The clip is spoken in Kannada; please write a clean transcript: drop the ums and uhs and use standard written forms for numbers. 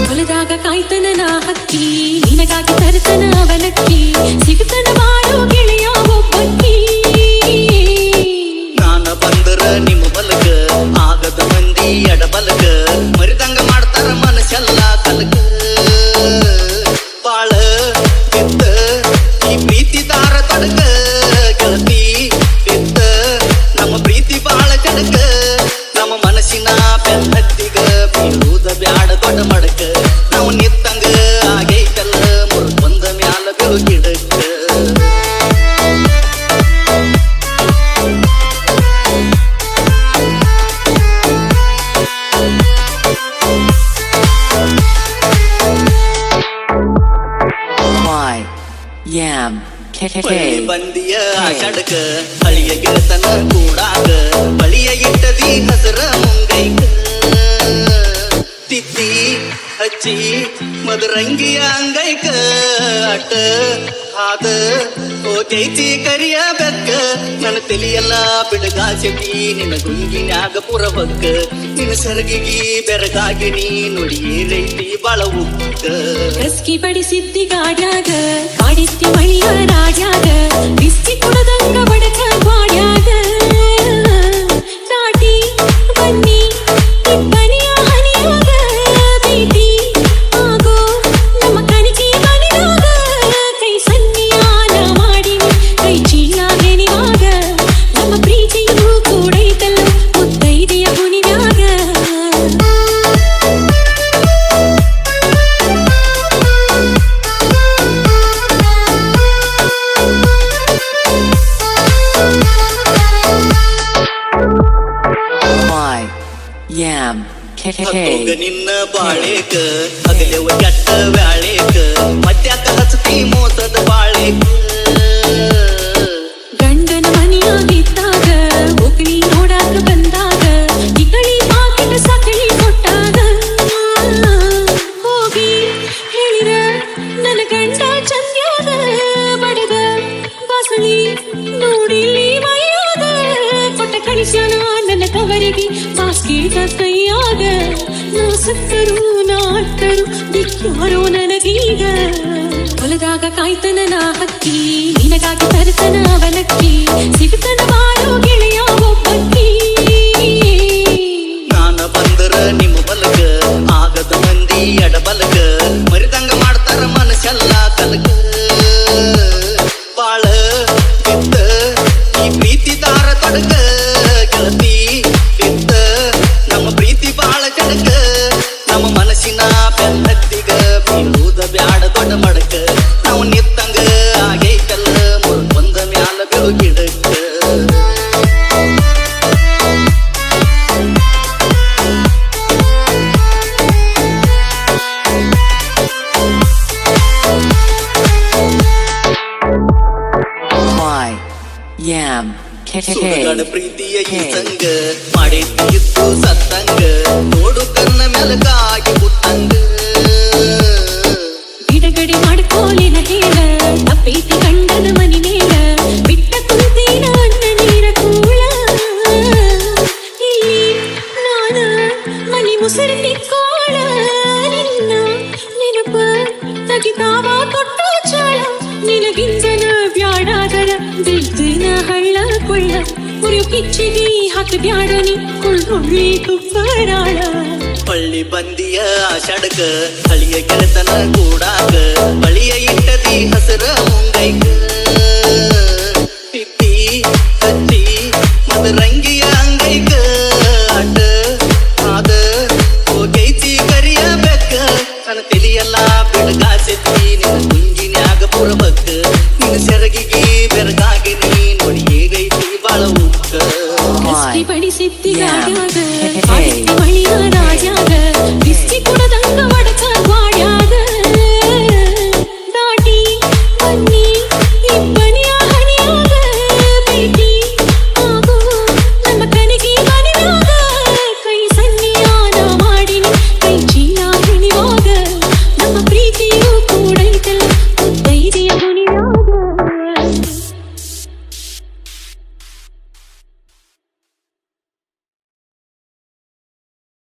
ಹೊಲದಾಗ ಕಾಯ್ತನ ನಾ ಹಕ್ಕಿ ನಿನಗಾಗಿ ತರ್ತನ ಅವಲಕ್ಕಿ ಸಿಗುತ್ತನ ಬಾರೋ ಗೆಳೆಯ ಒಬ್ಬಕ್ಕಿ ನಾನ ಬಂದರ ನಿಮ್ಮ ಬಲಗ ಆಗದ ಮಂದಿ ಎಡಬಲಗ ಮರಿದಂಗ ಮಾಡ್ತಾರ ಮನಸ್ಸೆಲ್ಲ ಕಲಕ ಬಾಳ ಬಿದ್ದ ಈ ಪ್ರೀತಿ ದಾರ ತಡಕ ಗೆಳತಿ ಬಿದ್ದ ನಮ್ಮ ಪ್ರೀತಿ ಬಾಳ ಕಡಕ ನಮ್ಮ ಮನಸ್ಸಿನ ಬೆನ್ನತ್ತಿಗ ಬೀಳುವುದ ಬ್ಯಾಡ ದೊಡ್ಡ ಮಡಕ ನಾವು ನಿತ್ತಂಗ ಆಗೈತಲ್ಲ ಮುರಿದು ಬಂದ ಮ್ಯಾಲ ಬೆಳು ಗಿಡಕ ಬಳಿ ಬಂದಿಯ ಆಷಾಢಕ ಹಳಿಯ ಗೆಳತನ ಕೂಡಾಗ ಬಳಿಯ ಇಟ್ಟದಿ ಹಸರ ಮುಂಗೈಕ ತಿತ್ತಿ ಹಚ್ಚಿ ಮದರಂಗಿಯ ಅಂಗೈಕ ಅಟ ಹಾದ ಹೋಗೈತಿ ಕರಿಯ ಬೆಕ್ಕ ನನ್ನ ತಲಿಯೆಲ್ಲ ಬಿಡಗಾಸತಿ ನಿನ್ನ ಗುಂಗಿನ್ಯಾಗ ಪುರಬಕ್ಕ ನಿನ್ನ ಸರಗಿಗಿ ಬೆರಗಾಗಿ ನೀ ನುಡಿ ರೈತಿ ಬಾಳ ಉಕ್ಕ ಕಸ್ಕಿ ಬಡಿಸಿದ್ದಿ ಗಾಡ್ಯಾಗ ಕಾಡಿಸ್ತಿ ಮಳಿಯ ರಾಡ್ಯಾಗ ಬಿಸ್ಕಿ ಕುಡದಂಗ ಬಡಕ ಗ್ವಾಡ್ಯಾಗ ನಾಟಿ ಬನ್ನಿ ಇಬ್ಬನಿಯ ಹನಿಯಾಗ ಬೇಟಿ ಆಗೋ ನಮ್ಮ ಕಣಿಕೆ ಮನಿಯಾಗ ಕೈ ಸನ್ನಿಯಾನ ಮಾಡಿ ಕೈ ಚೀಲ ಹೆಣಿವಾಗ ನಮ್ಮ ಪ್ರೀತಿಯೂ ಕೂಡೈತಲ್ಲ ಮುತ್ತೈದೆಯ ಹುನಿವ್ಯಾಗ ಹತ್ತೋಗ ನಿನ್ನ ಬಾಳೇಕ ಹಗಲೆವ ಕೆಟ್ಟ ವ್ಯಾಳೇಕ ಮತ್ಯಾಕ ಹಚ್ಚತಿ ಮೋಸದ ಬಾಳೇಕ ಗಂಡನ ಮನೆಯಾಗಿದ್ದಾಗ ಒಕ್ಕಳಿ ನೋಡಾಕ ಬಂದಾಗ ಇಕಳಿ ಪಾಕಿಟ ಸಕಳಿ ಕೊಟ್ಟಾಗ ಹೋಗಿ ಹೇಳಿರ ನನ್ನ ಗಂಡ ಚಂದ್ಯಾಗ ಬಡದ ಬಸಳಿ ನೋಡಿಲಿ ಮೈಯಾಗ ಕೊಟ್ಟ ಕಳಿಸ್ಯಾನ ನನ್ನ ತವರಿಗೆ ಬಾಸ್ಕಿಟ ಕೈಯಾಗ ನಾ ಸತ್ತರು ನಾಟರು ಬಿಟ್ಟಾರೋ ನನಗೀಗ ಹೊಲದಾಗ ಕಾಯ್ತನ ನಾ ಹಕ್ಕಿ ನಿನಗಾಗಿ ತರ್ತನ ಅವಲಕ್ಕಿ ಸಿಗುತ್ತನ ಬಾರೋ ಗೆಳೆಯ ಒಬ್ಬಕ್ಕಿ ನಾನ ಬಂದರ ನಿಮ್ಮ ಬಲಗ ಆಗದ ಮಂದಿ ಎಡಬಲಗ ಮರಿದಂಗ ಮಾಡ್ತಾರ ಮನಸ್ಸೆಲ್ಲ ಕಲಕ ಬಾಳ ಬಿದ್ದ ಈ ಪ್ರೀತಿ ದಾರ ತಡಕ ಗೆಳತಿ ಬಿದ್ದ ನಮ್ಮ ಪ್ರೀತಿ ಬಾಳ ಕಡಕ ನಮ್ಮ ಮನಸ್ಸಿನ ಬೆನ್ನತ್ತಿಗ ಬೀಳುವುದ ಬ್ಯಾಡ ದೊಡ್ಡ ಮಡಕ ನಾವು ನಿತ್ತಂಗ ಆಗೈತಲ್ಲ ಮುರಿದು ಬಂದ ಮ್ಯಾಲ ಬೆಳು ಗಿಡಕ ಸುಡುಗಾಡ ಪ್ರೀತಿಯ ಈ ಸಂಗ ಮಾಡಿದ್ದು ಸತ್ತಂಗ ನೋಡು ಕನ್ನ ಮೆಲಗಾಗಿ ಬುತ್ತಂಗ ಬಿಡಗಡೆ ಮಾಡ್ಕೋಲಿನ ಹೇಳ ತಪ್ಪೈತಿ ಗಂಡನ ಮನಿ ಮೇಲ ಬಿಟ್ಟ ಕುಂತೀನ ಅನ್ನ ನೀರ ಕೂಳ ಇಲ್ಲಿ ನಾನ ಮನಿ ಮುಸುರಿ ಕೋಳ ನಿನ್ನ ನೆನಪ ತಗಿತಾವ ಕೊಟ್ಟ ಚಾಳ ನಿನಗಿಂದನ ಬ್ಯಾಡಾದರ ಬಿದ್ದಿನ ಹಳ್ಳ ಕೊಳ್ಳ ಮುರಿಯು ಕಿಚ್ಚಿಗಿ ಹಾಕ ಬ್ಯಾಡನಿ ಕುಳ್ಳುಳ್ಳಿ ತುಪ್ಪರಾಳ ಪಳ್ಳಿ ಬಂದಿಯ ಆಷಾಢಕ ಹಳಿಯ ಗೆಳತನ ಕೂಡಾಗ ಬಳಿಯ ಇಟ್ಟದಿ ಹಸರ ಮುಂಗೈಕ ತಿತ್ತಿ ಹಚ್ಚಿ ಮದರಂಗಿಯ ಅಂಗೈಕ ಅಟ ಹಾದ ಹೋಗೈತಿ ಕರಿಯ ಬೆಕ್ಕ ನನ್ನ ತಲಿಯೆಲ್ಲ ಬಿಡಗಾಸತಿ